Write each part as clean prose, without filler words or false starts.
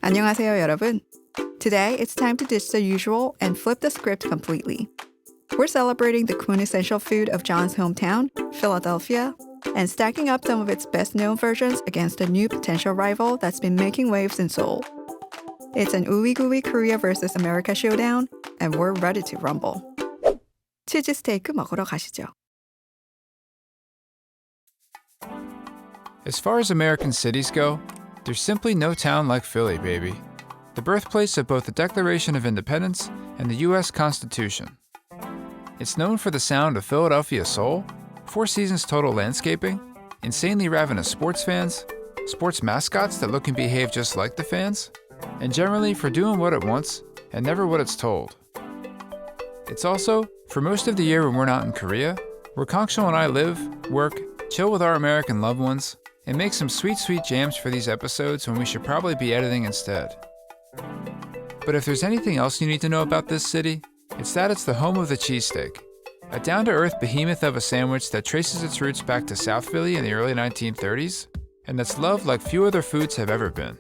안녕하세요, 여러분. Today, it's time to ditch the usual and flip the script completely. We're celebrating the quintessential food of John's hometown, Philadelphia, and stacking up some of its best-known versions against a new potential rival that's been making waves in Seoul. It's an ooey-gooey Korea versus America showdown, and we're ready to rumble. 치즈스테이크 먹으러 가시죠. As far as American cities go, there's simply no town like Philly, baby. The birthplace of both the Declaration of Independence and the U.S. Constitution. It's known for the sound of Philadelphia soul, Four Seasons total landscaping, insanely ravenous sports fans, sports mascots that look and behave just like the fans, and generally for doing what it wants and never what it's told. It's also, for most of the year when we're not in Korea, where Kangsil and I live, work, chill with our American loved ones, and make some sweet, sweet jams for these episodes when we should probably be editing instead. But if there's anything else you need to know about this city, it's that it's the home of the cheesesteak, a down-to-earth behemoth of a sandwich that traces its roots back to South Philly in the early 1930s, and that's loved like few other foods have ever been.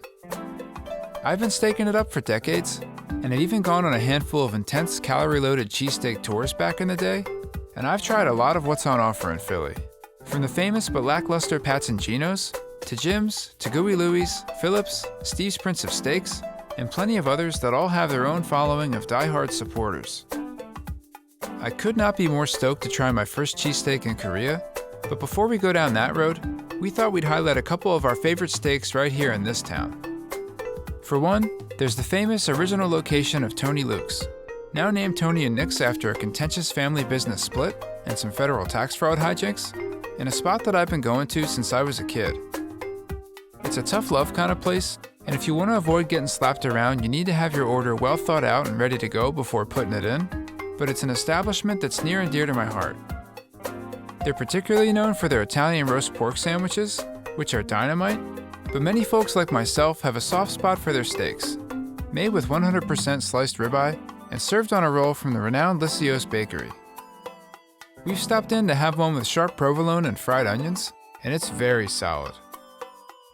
I've been staking it up for decades, and I've even gone on a handful of intense calorie-loaded cheesesteak tours back in the day, and I've tried a lot of what's on offer in Philly. From the famous but lackluster Pat's and Geno's, to Jim's, to Gooey Louie's, Phillips, Steve's Prince of Steaks, and plenty of others that all have their own following of die-hard supporters. I could not be more stoked to try my first cheesesteak in Korea, but before we go down that road, we thought we'd highlight a couple of our favorite steaks right here in this town. For one, there's the famous original location of Tony Luke's, now named Toniennik's after a contentious family business split and some federal tax fraud hijinks, in a spot that I've been going to since I was a kid. It's a tough love kind of place, and if you want to avoid getting slapped around, you need to have your order well thought out and ready to go before putting it in, but it's an establishment that's near and dear to my heart. They're particularly known for their Italian roast pork sandwiches, which are dynamite, but many folks like myself have a soft spot for their steaks, made with 100% sliced ribeye and served on a roll from the renowned Lysios Bakery. We've stopped in to have one with sharp provolone and fried onions, and it's very solid.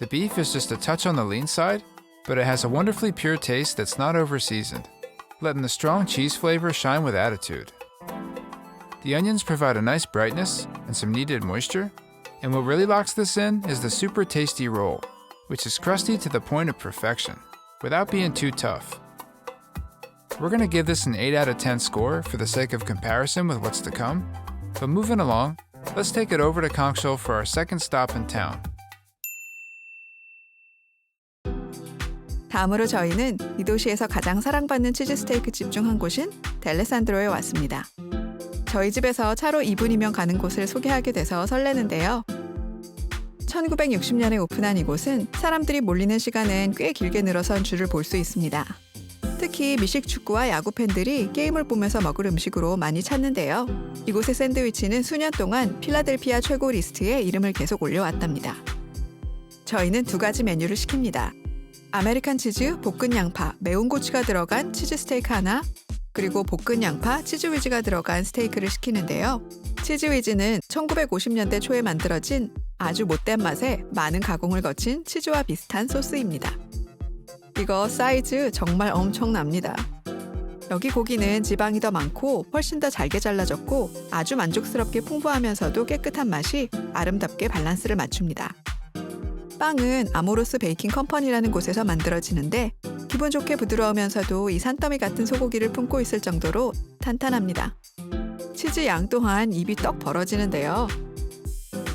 The beef is just a touch on the lean side, but it has a wonderfully pure taste that's not over-seasoned, letting the strong cheese flavor shine with attitude. The onions provide a nice brightness and some needed moisture, and what really locks this in is the super tasty roll, which is crusty to the point of perfection, without being too tough. We're going to give this an 8 out of 10 score for the sake of comparison with what's to come, but moving along, let's take it over to Kangsil for our second stop in town. 다음으로 저희는 이 도시에서 가장 사랑받는 치즈스테이크 집 중 한 곳인 댈래산드로에 왔습니다. 저희 집에서 차로 2분이면 가는 곳을 소개하게 돼서 설레는데요. 1960년에 오픈한 이곳은 사람들이 몰리는 시간은 꽤 길게 늘어선 줄을 볼 수 있습니다. 특히 미식축구와 야구 팬들이 게임을 보면서 먹을 음식으로 많이 찾는데요. 이곳의 샌드위치는 수년 동안 필라델피아 최고 리스트에 이름을 계속 올려왔답니다. 저희는 2가지 메뉴를 시킵니다. 아메리칸 치즈, 볶은 양파, 매운 고추가 들어간 치즈스테이크 하나, 그리고 볶은 양파, 치즈 위즈가 들어간 스테이크를 시키는데요. 치즈 위즈는 1950년대 초에 만들어진 아주 못된 맛에 많은 가공을 거친 치즈와 비슷한 소스입니다. 이거 사이즈 정말 엄청납니다. 여기 고기는 지방이 더 많고 훨씬 더 잘게 잘라졌고 아주 만족스럽게 풍부하면서도 깨끗한 맛이 아름답게 밸런스를 맞춥니다. 빵은 아모로스 베이킹 컴퍼니라는 곳에서 만들어지는데 기분 좋게 부드러우면서도 이 산더미 같은 소고기를 품고 있을 정도로 탄탄합니다. 치즈 양 또한 입이 떡 벌어지는데요.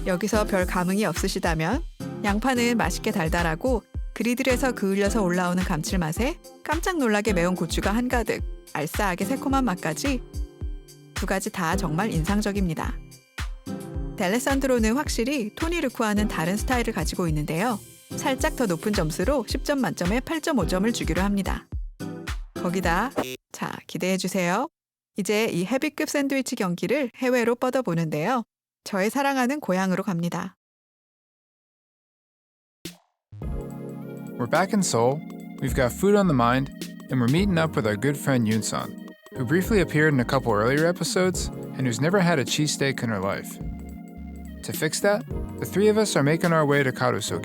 여기서 별 감흥이 없으시다면 양파는 맛있게 달달하고 그리들에서 그을려서 올라오는 감칠맛에 깜짝 놀라게 매운 고추가 한가득, 알싸하게 새콤한 맛까지 2가지 다 정말 인상적입니다. 댈래산드로는 확실히 토니 루크와는 다른 스타일을 가지고 있는데요. 살짝 더 높은 점수로 10점 만점에 8.5점을 주기로 합니다. 거기다 자, 기대해주세요. 이제 이 헤비급 샌드위치 경기를 해외로 뻗어보는데요. 저의 사랑하는 고향으로 갑니다. We're back in Seoul, we've got food on the mind, and we're meeting up with our good friend Yoon-sun, who briefly appeared in a couple earlier episodes and who's never had a cheesesteak in her life. To fix that, the three of us are making our way to Garosu.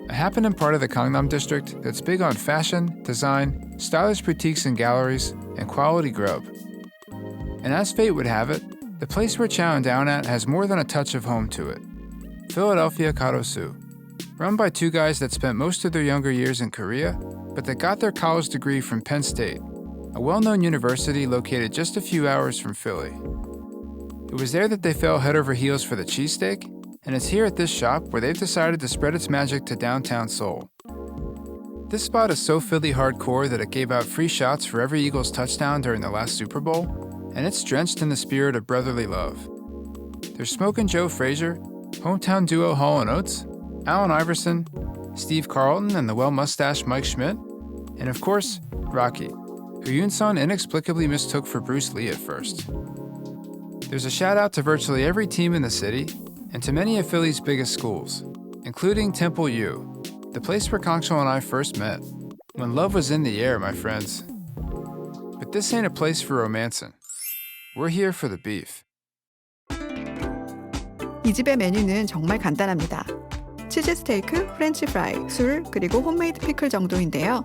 a happening part of the Gangnam district that's big on fashion, design, stylish boutiques and galleries, and quality grub. And as fate would have it, the place we're chowing down at has more than a touch of home to it. Philadelphia Garosu, run by two guys that spent most of their younger years in Korea, but that got their college degree from Penn State, a well-known university located just a few hours from Philly. It was there that they fell head over heels for the cheesesteak, and it's here at this shop where they've decided to spread its magic to downtown Seoul. This spot is so Philly hardcore that it gave out free shots for every Eagles touchdown during the last Super Bowl, and it's drenched in the spirit of brotherly love. There's Smokin' Joe Frazier, hometown duo Hall & Oates, Allen Iverson, Steve Carlton and the well-mustached Mike Schmidt, and of course, Rocky, who Yoon-sun inexplicably mistook for Bruce Lee at first. There's a shout-out to virtually every team in the city, and to many of Philly's biggest schools, including Temple U, the place where Kangsil and I first met, when love was in the air, my friends. But this ain't a place for romancing. We're here for the beef. 이 집의 메뉴는 정말 간단합니다. 치즈스테이크, 프렌치 프라이, 술, 그리고 홈메이드 피클 정도인데요.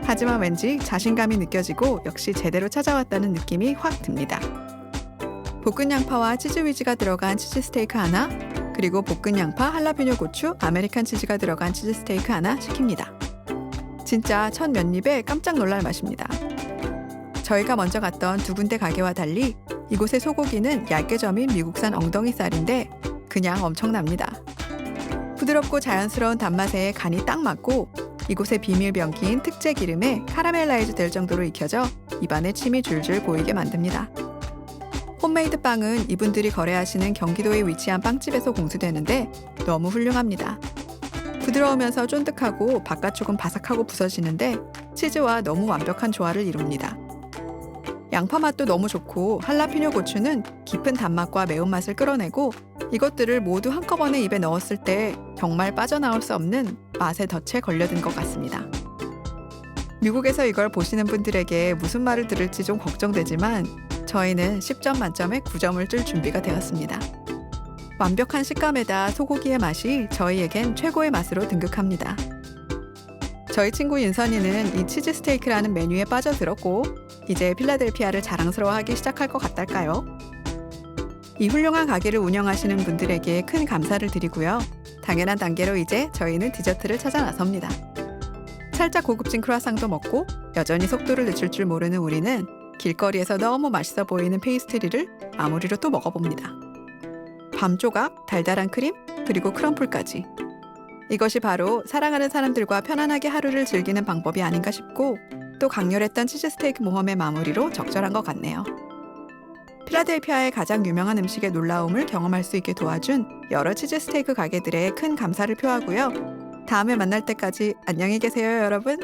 하지만 왠지 자신감이 느껴지고 역시 제대로 찾아왔다는 느낌이 확 듭니다. 볶은 양파와 치즈 위즈가 들어간 치즈스테이크 하나, 그리고 볶은 양파, 할라피뇨 고추, 아메리칸 치즈가 들어간 치즈스테이크 하나 시킵니다. 진짜 첫 몇 입에 깜짝 놀랄 맛입니다. 저희가 먼저 갔던 두 군데 가게와 달리 이곳의 소고기는 얇게 저민 미국산 엉덩이살인데 그냥 엄청납니다. 부드럽고 자연스러운 단맛에 간이 딱 맞고 이곳의 비밀 병기인 특제 기름에 카라멜라이즈 될 정도로 익혀져 입안에 침이 줄줄 고이게 만듭니다. 홈메이드 빵은 이분들이 거래하시는 경기도에 위치한 빵집에서 공수되는데 너무 훌륭합니다. 부드러우면서 쫀득하고 바깥쪽은 바삭하고 부서지는데 치즈와 너무 완벽한 조화를 이룹니다. 양파 맛도 너무 좋고 할라피뇨 고추는 깊은 단맛과 매운맛을 끌어내고 이것들을 모두 한꺼번에 입에 넣었을 때 정말 빠져나올 수 없는 맛의 덫에 걸려든 것 같습니다. 미국에서 이걸 보시는 분들에게 무슨 말을 들을지 좀 걱정되지만 저희는 10점 만점에 9점을 줄 준비가 되었습니다. 완벽한 식감에다 소고기의 맛이 저희에겐 최고의 맛으로 등극합니다. 저희 친구 윤선이는 이 치즈 스테이크라는 메뉴에 빠져들었고 이제 필라델피아를 자랑스러워하기 시작할 것 같달까요? 이 훌륭한 가게를 운영하시는 분들에게 큰 감사를 드리고요. 당연한 단계로 이제 저희는 디저트를 찾아 나섭니다. 살짝 고급진 크루아상도 먹고 여전히 속도를 늦출 줄 모르는 우리는 길거리에서 너무 맛있어 보이는 페이스트리를 마무리로 또 먹어봅니다. 밤 조각, 달달한 크림, 그리고 크럼플까지. 이것이 바로 사랑하는 사람들과 편안하게 하루를 즐기는 방법이 아닌가 싶고 또 강렬했던 치즈스테이크 모험의 마무리로 적절한 것 같네요. 필라델피아의 가장 유명한 음식의 놀라움을 경험할 수 있게 도와준 여러 치즈스테이크 가게들에 큰 감사를 표하고요. 다음에 만날 때까지 안녕히 계세요, 여러분.